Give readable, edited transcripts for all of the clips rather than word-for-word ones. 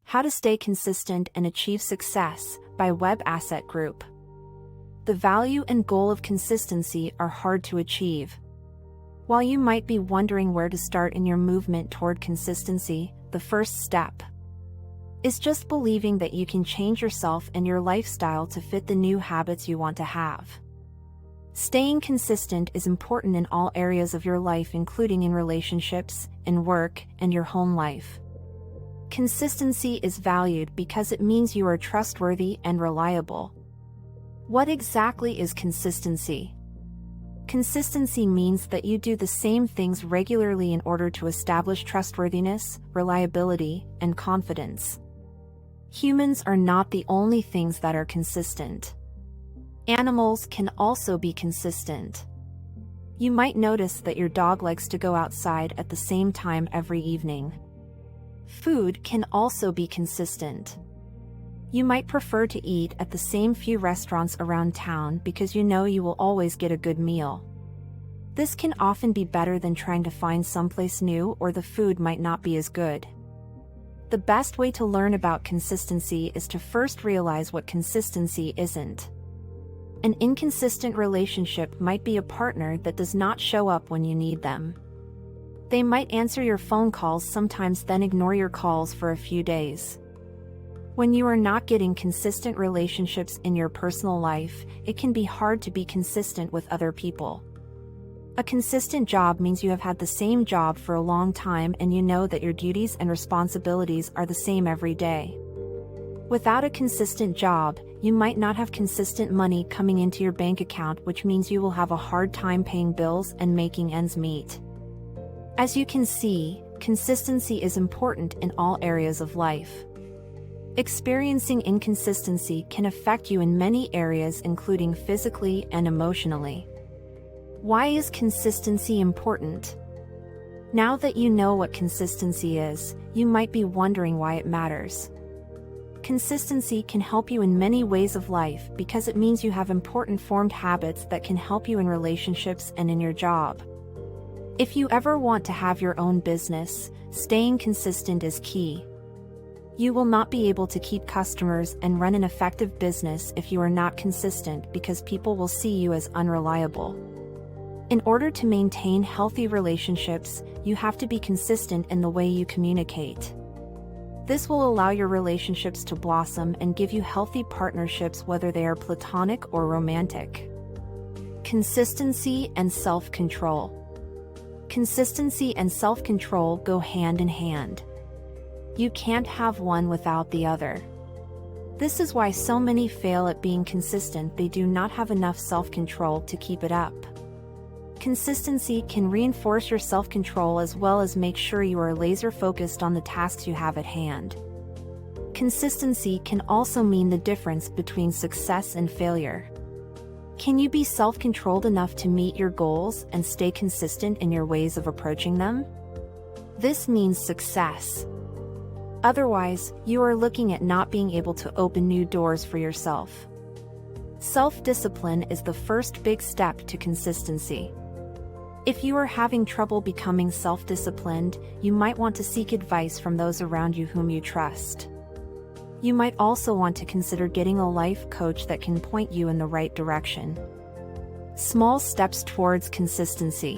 How to Stay Consistent and Achieve Success by Web Asset Group. The value and goal of consistency are hard to achieve. While you might be wondering where to start in your movement toward consistency, the first step is just believing that you can change yourself and your lifestyle to fit the new habits you want to have. Staying consistent is important in all areas of your life, including in relationships, in work, and your home life. Consistency is valued because it means you are trustworthy and reliable. What exactly is consistency? Consistency means that you do the same things regularly in order to establish trustworthiness, reliability, and confidence. Humans are not the only things that are consistent. Animals can also be consistent. You might notice that your dog likes to go outside at the same time every evening. Food can also be consistent. You might prefer to eat at the same few restaurants around town because you know you will always get a good meal. This can often be better than trying to find someplace new, or the food might not be as good. The best way to learn about consistency is to first realize what consistency isn't. An inconsistent relationship might be a partner that does not show up when you need them. They might answer your phone calls sometimes, then ignore your calls for a few days. When you are not getting consistent relationships in your personal life, it can be hard to be consistent with other people. A consistent job means you have had the same job for a long time and you know that your duties and responsibilities are the same every day. Without a consistent job, you might not have consistent money coming into your bank account, which means you will have a hard time paying bills and making ends meet. As you can see, consistency is important in all areas of life. Experiencing inconsistency can affect you in many areas, including physically and emotionally. Why is consistency important? Now that you know what consistency is, you might be wondering why it matters. Consistency can help you in many ways of life because it means you have important formed habits that can help you in relationships and in your job. If you ever want to have your own business, staying consistent is key. You will not be able to keep customers and run an effective business if you are not consistent, because people will see you as unreliable. In order to maintain healthy relationships, you have to be consistent in the way you communicate. This will allow your relationships to blossom and give you healthy partnerships, whether they are platonic or romantic. Consistency and self-control. Consistency and self-control go hand in hand. You can't have one without the other. This is why so many fail at being consistent. They do not have enough self-control to keep it up. Consistency can reinforce your self-control as well as make sure you are laser-focused on the tasks you have at hand. Consistency can also mean the difference between success and failure. Can you be self-controlled enough to meet your goals and stay consistent in your ways of approaching them? This means success. Otherwise, you are looking at not being able to open new doors for yourself. Self-discipline is the first big step to consistency. If you are having trouble becoming self-disciplined, you might want to seek advice from those around you whom you trust. You might also want to consider getting a life coach that can point you in the right direction. Small steps towards consistency.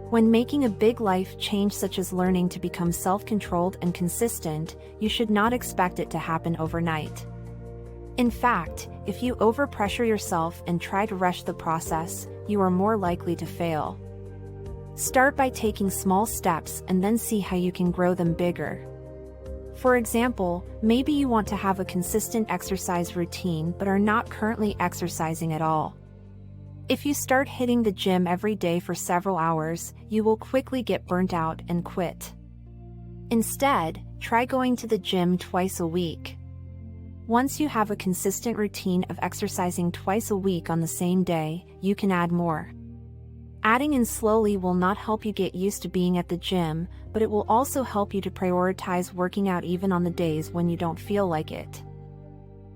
When making a big life change such as learning to become self-controlled and consistent, you should not expect it to happen overnight. In fact, if you overpressure yourself and try to rush the process, you are more likely to fail. Start by taking small steps and then see how you can grow them bigger. For example, maybe you want to have a consistent exercise routine but are not currently exercising at all. If you start hitting the gym every day for several hours, you will quickly get burnt out and quit. Instead, try going to the gym twice a week. Once you have a consistent routine of exercising twice a week on the same day, you can add more. Adding in slowly will not help you get used to being at the gym, but it will also help you to prioritize working out even on the days when you don't feel like it.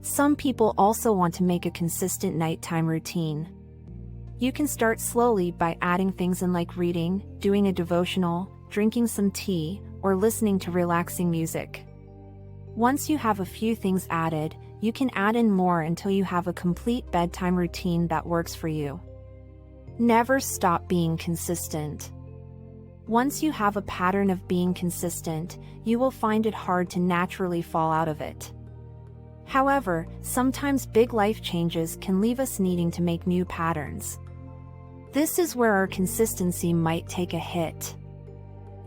Some people also want to make a consistent nighttime routine. You can start slowly by adding things in like reading, doing a devotional, drinking some tea, or listening to relaxing music. Once you have a few things added, you can add in more until you have a complete bedtime routine that works for you. Never stop being consistent. Once you have a pattern of being consistent, you will find it hard to naturally fall out of it. However, sometimes big life changes can leave us needing to make new patterns. This is where our consistency might take a hit.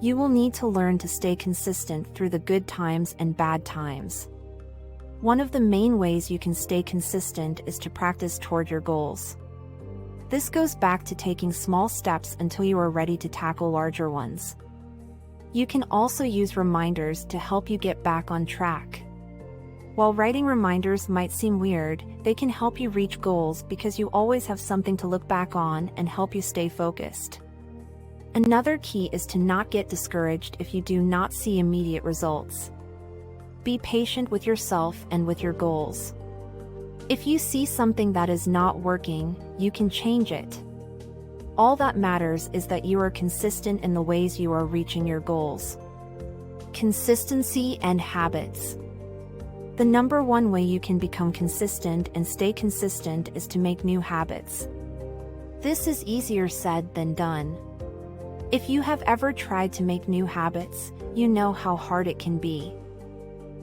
You will need to learn to stay consistent through the good times and bad times. One of the main ways you can stay consistent is to practice toward your goals. This goes back to taking small steps until you are ready to tackle larger ones. You can also use reminders to help you get back on track. While writing reminders might seem weird, they can help you reach goals because you always have something to look back on and help you stay focused. Another key is to not get discouraged if you do not see immediate results. Be patient with yourself and with your goals. If you see something that is not working, you can change it. All that matters is that you are consistent in the ways you are reaching your goals. Consistency and habits. The number one way you can become consistent and stay consistent is to make new habits. This is easier said than done. If you have ever tried to make new habits, you know how hard it can be.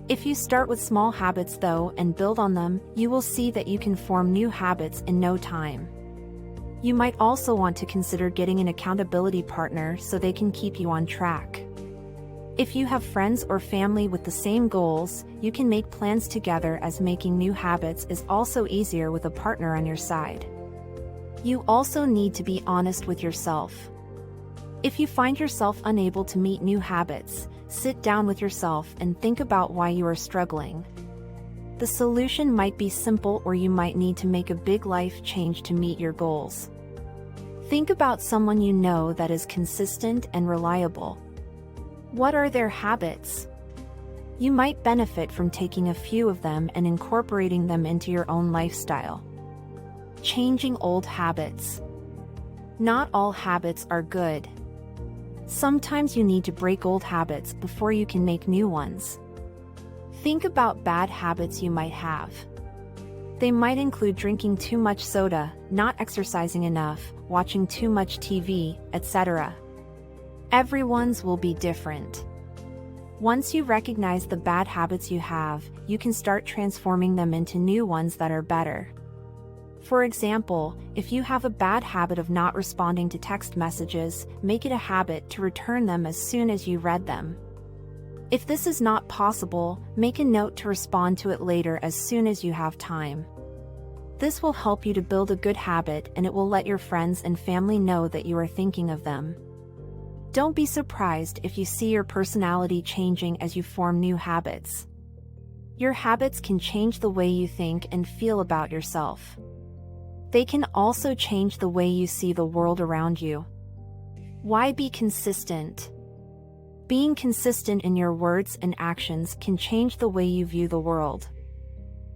If you start with small habits though and build on them, you will see that you can form new habits in no time. You might also want to consider getting an accountability partner so they can keep you on track. If you have friends or family with the same goals, you can make plans together, as making new habits is also easier with a partner on your side. You also need to be honest with yourself. If you find yourself unable to meet new habits, sit down with yourself and think about why you are struggling. The solution might be simple, or you might need to make a big life change to meet your goals. Think about someone you know that is consistent and reliable. What are their habits? You might benefit from taking a few of them and incorporating them into your own lifestyle. Changing old habits. Not all habits are good. Sometimes you need to break old habits before you can make new ones. Think about bad habits you might have. They might include drinking too much soda, not exercising enough, watching too much TV, etc. Everyone's will be different. Once you recognize the bad habits you have, you can start transforming them into new ones that are better. For example, if you have a bad habit of not responding to text messages, make it a habit to return them as soon as you read them. If this is not possible, make a note to respond to it later as soon as you have time. This will help you to build a good habit, and it will let your friends and family know that you are thinking of them. Don't be surprised if you see your personality changing as you form new habits. Your habits can change the way you think and feel about yourself. They can also change the way you see the world around you. Why be consistent? Being consistent in your words and actions can change the way you view the world.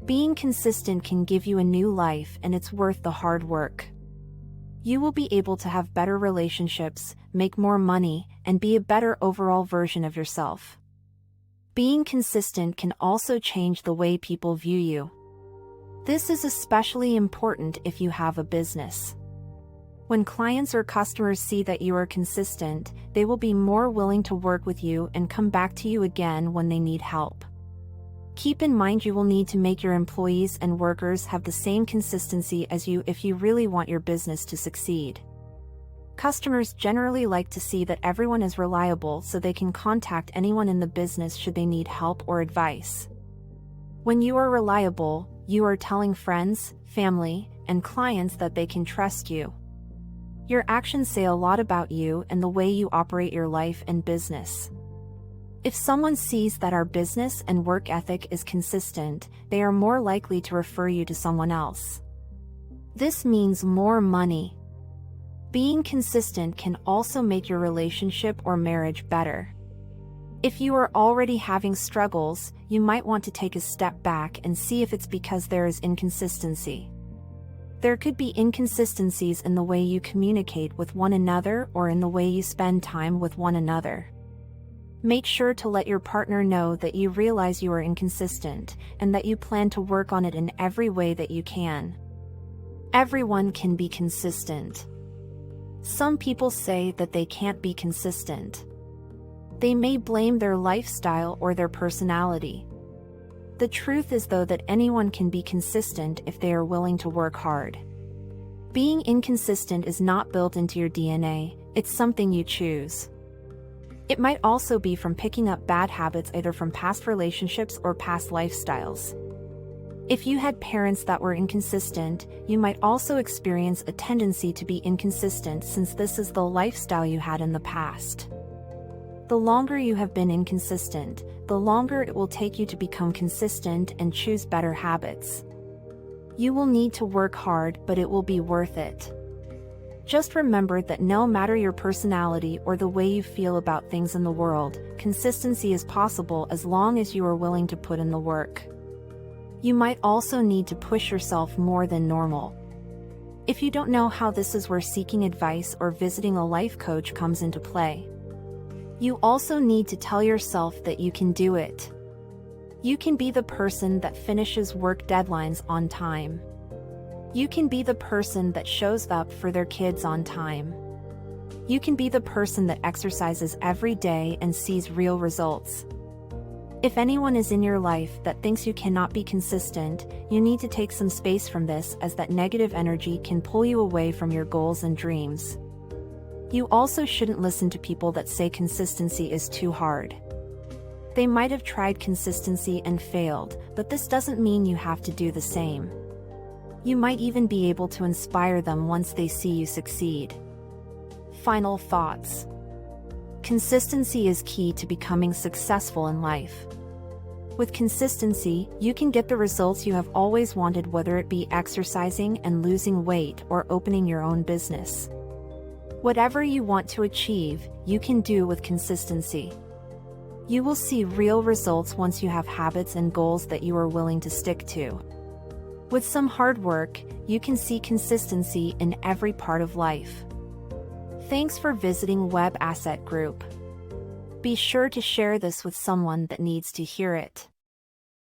Being consistent can give you a new life, and it's worth the hard work. You will be able to have better relationships, make more money, and be a better overall version of yourself. Being consistent can also change the way people view you. This is especially important if you have a business. When clients or customers see that you are consistent, they will be more willing to work with you and come back to you again when they need help. Keep in mind, you will need to make your employees and workers have the same consistency as you if you really want your business to succeed. Customers generally like to see that everyone is reliable so they can contact anyone in the business should they need help or advice. When you are reliable, you are telling friends, family, and clients that they can trust you. Your actions say a lot about you and the way you operate your life and business. If someone sees that our business and work ethic is consistent, they are more likely to refer you to someone else. This means more money. Being consistent can also make your relationship or marriage better. If you are already having struggles, you might want to take a step back and see if it's because there is inconsistency. There could be inconsistencies in the way you communicate with one another or in the way you spend time with one another. Make sure to let your partner know that you realize you are inconsistent and that you plan to work on it in every way that you can. Everyone can be consistent. Some people say that they can't be consistent. They may blame their lifestyle or their personality. The truth is, though, that anyone can be consistent if they are willing to work hard. Being inconsistent is not built into your DNA, it's something you choose. It might also be from picking up bad habits either from past relationships or past lifestyles. If you had parents that were inconsistent, you might also experience a tendency to be inconsistent since this is the lifestyle you had in the past. The longer you have been inconsistent, the longer it will take you to become consistent and choose better habits. You will need to work hard, but it will be worth it. Just remember that no matter your personality or the way you feel about things in the world, consistency is possible as long as you are willing to put in the work. You might also need to push yourself more than normal. If you don't know how this is where seeking advice or visiting a life coach comes into play. You also need to tell yourself that you can do it. You can be the person that finishes work deadlines on time. You can be the person that shows up for their kids on time. You can be the person that exercises every day and sees real results. If anyone is in your life that thinks you cannot be consistent, you need to take some space from this, as that negative energy can pull you away from your goals and dreams. You also shouldn't listen to people that say consistency is too hard. They might have tried consistency and failed, but this doesn't mean you have to do the same. You might even be able to inspire them once they see you succeed. Final thoughts. Consistency is key to becoming successful in life. With consistency, you can get the results you have always wanted, whether it be exercising and losing weight or opening your own business. Whatever you want to achieve, you can do with consistency. You will see real results once you have habits and goals that you are willing to stick to. With some hard work, you can see consistency in every part of life. Thanks for visiting Web Asset Group. Be sure to share this with someone that needs to hear it.